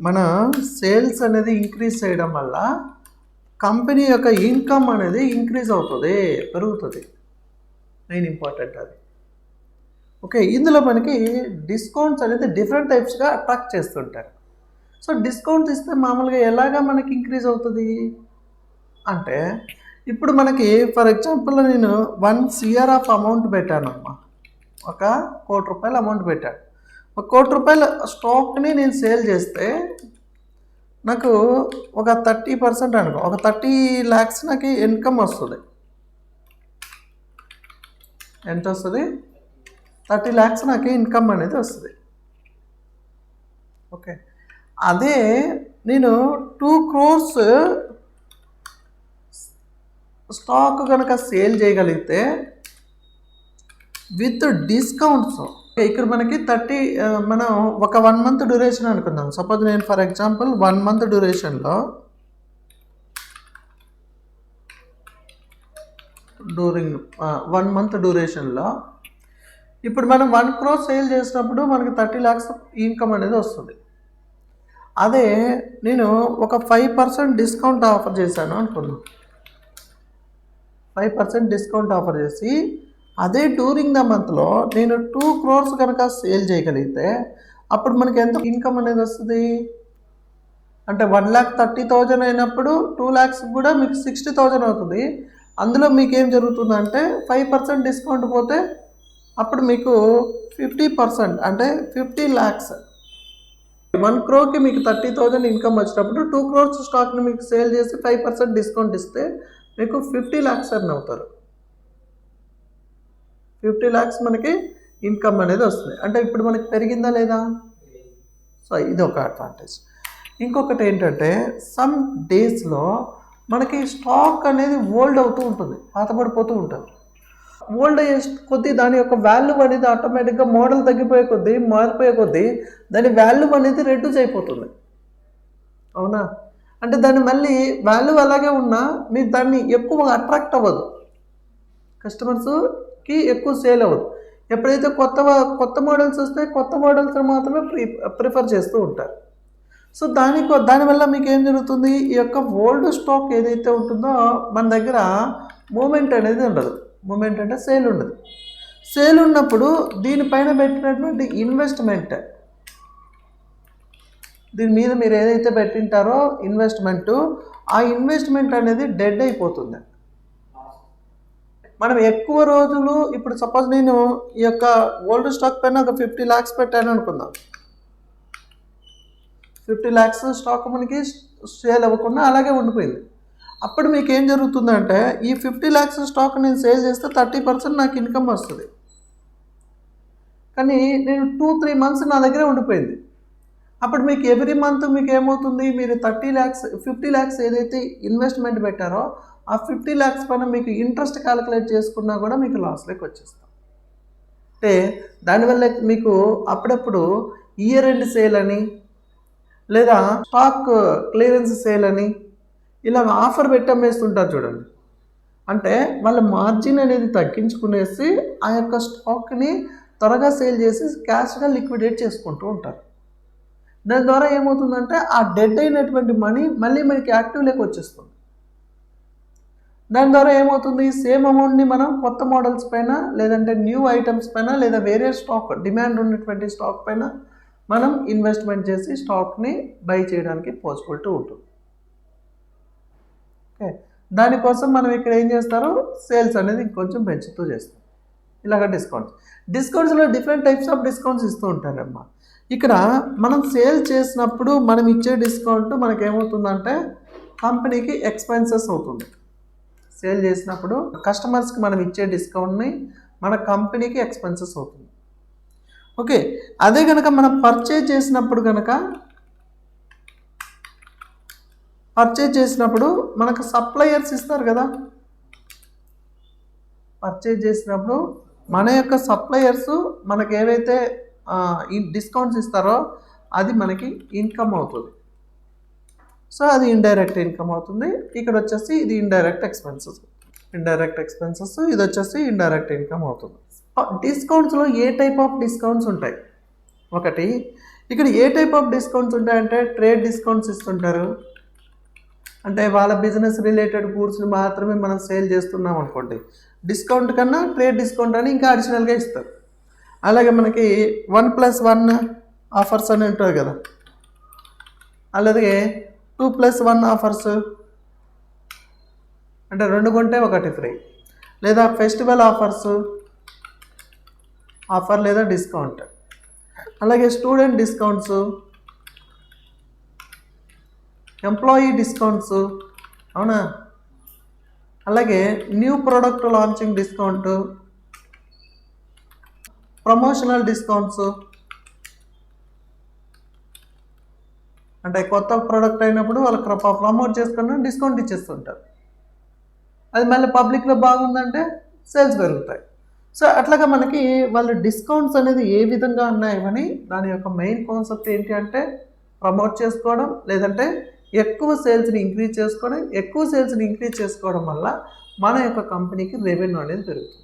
మన సేల్స్ అనేది ఇంక్రీజ్ చేయడం వల్ల కంపెనీ యొక్క ఇన్కమ్ అనేది ఇంక్రీజ్ అవుతుంది, పెరుగుతుంది. మెయిన్ ఇంపార్టెంట్ అది. ఓకే, ఇందులో మనకి డిస్కౌంట్స్ అనేది డిఫరెంట్ టైప్స్గా అట్రాక్ట్ చేస్తుంటారు. సో డిస్కౌంట్ ఇస్తే మామూలుగా ఎలాగా మనకి ఇంక్రీజ్ అవుతుంది అంటే, ఇప్పుడు మనకి ఫర్ ఎగ్జాంపుల్ నేను 1 CR ఆఫ్ అమౌంట్ పెట్టానమ్మా, ఒక ₹1,00,00,000 అమౌంట్ పెట్టాను. ₹1,00,00,000 స్టాక్ని నేను సేల్ చేస్తే నాకు ఒక 30% అనుకో, ఒక 30 lakhs నాకు ఇన్కమ్ వస్తుంది. ఎంత వస్తుంది? 30 lakhs నాకు ఇన్కమ్ అనేది వస్తుంది. ఓకే, అదే నేను 2 crores స్టాక్ కనుక సేల్ చేయగలిగితే విత్ డిస్కౌంట్స్, ఇక్కడ మనకి 30 మనం ఒక 1 month డ్యూరేషన్ అనుకుందాం. సపోజ్ నేను ఫర్ ఎగ్జాంపుల్ 1 month డ్యూరేషన్లో డ్యూరింగ్ 1 month డ్యూరేషన్లో ఇప్పుడు మనం 1 crore సేల్ చేసినప్పుడు మనకి 30 lakhs ఇన్కమ్ అనేది వస్తుంది. అదే నేను ఒక 5% డిస్కౌంట్ ఆఫర్ చేశాను అనుకుందాం. 5% డిస్కౌంట్ ఆఫర్ చేసి అదే డ్యూరింగ్ ద మంత్లో నేను 2 crores కనుక సేల్ చేయగలిగితే అప్పుడు మనకి ఎంత ఇన్కమ్ అనేది వస్తుంది అంటే 1,30,000 అయినప్పుడు 2 lakhs కూడా మీకు 60,000 అవుతుంది. అందులో మీకు ఏం జరుగుతుందంటే 5% డిస్కౌంట్ పోతే అప్పుడు మీకు 50% అంటే 50 lakhs. 1 crore మీకు 30,000 ఇన్కమ్ వచ్చినప్పుడు 2 crores స్టాక్ని మీకు సేల్ చేసి 5% డిస్కౌంట్ ఇస్తే మీకు 50 lakhs అని అవుతారు. 50 lakhs మనకి ఇన్కమ్ అనేది వస్తుంది. అంటే ఇప్పుడు మనకి పెరిగిందా లేదా? సో ఇది ఒక అడ్వాంటేజ్. ఇంకొకటి ఏంటంటే సమ్ డేస్లో మనకి స్టాక్ అనేది ఓల్డ్ అవుతూ ఉంటుంది, పాతపడిపోతూ ఉంటుంది. ఓల్డ్ అయ్యే కొద్దీ దాని యొక్క వాల్యూ అనేది ఆటోమేటిక్గా మోడల్ తగ్గిపోయే కొద్దీ, మారిపోయే కొద్దీ దాని వాల్యూ అనేది రెడ్యూస్ అయిపోతుంది. అవునా? అంటే దాన్ని మళ్ళీ వాల్యూ అలాగే ఉన్నా మీరు దాన్ని ఎక్కువ అట్రాక్ట్ అవ్వదు, కస్టమర్స్కి ఎక్కువ సేల్ అవ్వదు. ఎప్పుడైతే కొత్త మోడల్స్ వస్తే కొత్త మోడల్స్ మాత్రమే ప్రిఫర్ చేస్తూ ఉంటారు. సో దానివల్ల మీకు ఏం జరుగుతుంది, ఈ యొక్క ఓల్డ్ స్టాక్ ఏదైతే ఉంటుందో మన దగ్గర మూమెంట్ అనేది ఉండదు. మూమెంట్ అంటే సేల్ ఉండదు. సేల్ ఉన్నప్పుడు దీనిపైన పెట్టినటువంటి ఇన్వెస్ట్మెంట్, దీని మీద మీరు ఏదైతే పెట్టింటారో ఇన్వెస్ట్మెంటు, ఆ ఇన్వెస్ట్మెంట్ అనేది డెడ్ అయిపోతుంది. మనం ఎక్కువ రోజులు ఇప్పుడు సపోజ్ నేను ఈ యొక్క ఓల్డ్ స్టాక్ పైన ఒక 50 lakhs పెట్టాను అనుకుందాం. 50 lakhs స్టాక్ మనకి సేల్ అవ్వకుండా అలాగే ఉండిపోయింది. అప్పుడు మీకు ఏం జరుగుతుందంటే ఈ 50 lakhs స్టాక్ నేను సేల్ చేస్తే 30% నాకు ఇన్కమ్ వస్తుంది. కానీ నేను 2-3 months నా దగ్గరే ఉండిపోయింది. అప్పుడు మీకు ఎవ్రీ మంత్ మీకు ఏమవుతుంది, మీరు 50 lakhs ఏదైతే ఇన్వెస్ట్మెంట్ పెట్టారో ఆ 50 lakhs పైన మీకు ఇంట్రెస్ట్ క్యాలిక్యులేట్ చేసుకున్నా కూడా మీకు లాస్లోకి వచ్చేస్తాం. అంటే దానివల్ల మీకు అప్పుడప్పుడు ఇయర్ ఎండ్ సేల్ అని లేదా స్టాక్ క్లియరెన్స్ సేల్ అని ఇలా ఆఫర్ పెట్టి అమ్మేస్తుంటారు చూడండి. అంటే వాళ్ళ మార్జిన్ అనేది తగ్గించుకునేసి ఆ యొక్క స్టాక్ని త్వరగా సేల్ చేసి క్యాష్గా లిక్విడేట్ చేసుకుంటూ ఉంటారు. దాని ద్వారా ఏమవుతుందంటే ఆ డెడ్ అయినటువంటి మనీ మళ్ళీ మనకి యాక్టివ్లోకి వచ్చేస్తుంది. దాని ద్వారా ఏమవుతుంది, సేమ్ అమౌంట్ని మనం కొత్త మోడల్స్ పైన లేదంటే న్యూ ఐటమ్స్ పైన లేదా వేరే స్టాక్ డిమాండ్ ఉన్నటువంటి స్టాక్ పైన మనం ఇన్వెస్ట్మెంట్ చేసి స్టాక్ని బై చేయడానికి పాసిబిలిటీ ఉంటుంది. ఓకే, దానికోసం మనం ఇక్కడ ఏం చేస్తారు, సేల్స్ అనేది ఇంకొంచెం పెంచుతూ చేస్తాం. ఇలాగ డిస్కౌంట్స్లో డిఫరెంట్ టైప్స్ ఆఫ్ డిస్కౌంట్స్ ఇస్తూ ఉంటారమ్మా. ఇక్కడ మనం సేల్ చేసినప్పుడు మనం ఇచ్చే డిస్కౌంట్ మనకేమవుతుందంటే కంపెనీకి ఎక్స్పెన్సెస్ అవుతుంది. సేల్ చేసినప్పుడు కస్టమర్స్కి మనం ఇచ్చే డిస్కౌంట్ని మన కంపెనీకి ఎక్స్పెన్సెస్ అవుతుంది. ఓకే, అదే కనుక మనం పర్చేజ్ చేసినప్పుడు మనకు సప్లయర్స్ ఇస్తారు కదా. పర్చేజ్ చేసినప్పుడు మన యొక్క సప్లయర్స్ మనకు ఏవైతే ఈ డిస్కౌంట్స్ ఇస్తారో అది మనకి ఇన్కమ్ అవుతుంది. సో అది ఇండైరెక్ట్ ఇన్కమ్ అవుతుంది. ఇక్కడ వచ్చేసి ఇది ఇండైరెక్ట్ ఎక్స్పెన్సెస్, ఇది వచ్చేసి ఇండైరెక్ట్ ఇన్కమ్ అవుతుంది. డిస్కౌంట్స్లో ఏ టైప్ ఆఫ్ డిస్కౌంట్స్ ఉంటాయి, ఒకటి ఇక్కడ ఏ టైప్ ఆఫ్ డిస్కౌంట్స్ ఉంటాయంటే ట్రేడ్ డిస్కౌంట్స్ ఇస్తుంటారు. అంటే వాళ్ళ బిజినెస్ రిలేటెడ్ గూడ్స్ని మాత్రమే మనం సేల్ చేస్తున్నాం అనుకోండి, డిస్కౌంట్ కన్నా ట్రేడ్ డిస్కౌంట్ అని ఇంకా అడిషనల్గా ఇస్తారు. అలాగే మనకి 1+1 ఆఫర్స్ అని ఉంటుంది కదా, అలాగే 2+1 ఆఫర్స్ అంటే 2 కొంటే 1 ఫ్రీ, లేదా ఫెస్టివల్ ఆఫర్ లేదా డిస్కౌంట్, అలాగే స్టూడెంట్ డిస్కౌంట్స్, ఎంప్లాయీ డిస్కౌంట్స్, అవునా, అలాగే new product launching discount, promotional discounts అంటే కొత్త ప్రోడక్ట్ అయినప్పుడు వాళ్ళకి ప్రమోట్ చేసుకుని డిస్కౌంట్ ఇచ్చేస్తుంటారు. అది మళ్ళీ పబ్లిక్లో బాగుందంటే సేల్స్ పెరుగుతాయి. సో అట్లాగా మనకి వాళ్ళు డిస్కౌంట్స్ అనేది ఏ విధంగా ఉన్నాయని దాని యొక్క మెయిన్ కాన్సెప్ట్ ఏంటి అంటే ప్రమోట్ చేసుకోవడం, లేదంటే ఎక్కువ సేల్స్ని ఇంక్రీజ్ చేసుకోవడం. ఎక్కువ సేల్స్ని ఇంక్రీజ్ చేసుకోవడం వల్ల మన యొక్క కంపెనీకి రెవెన్యూ అనేది పెరుగుతుంది.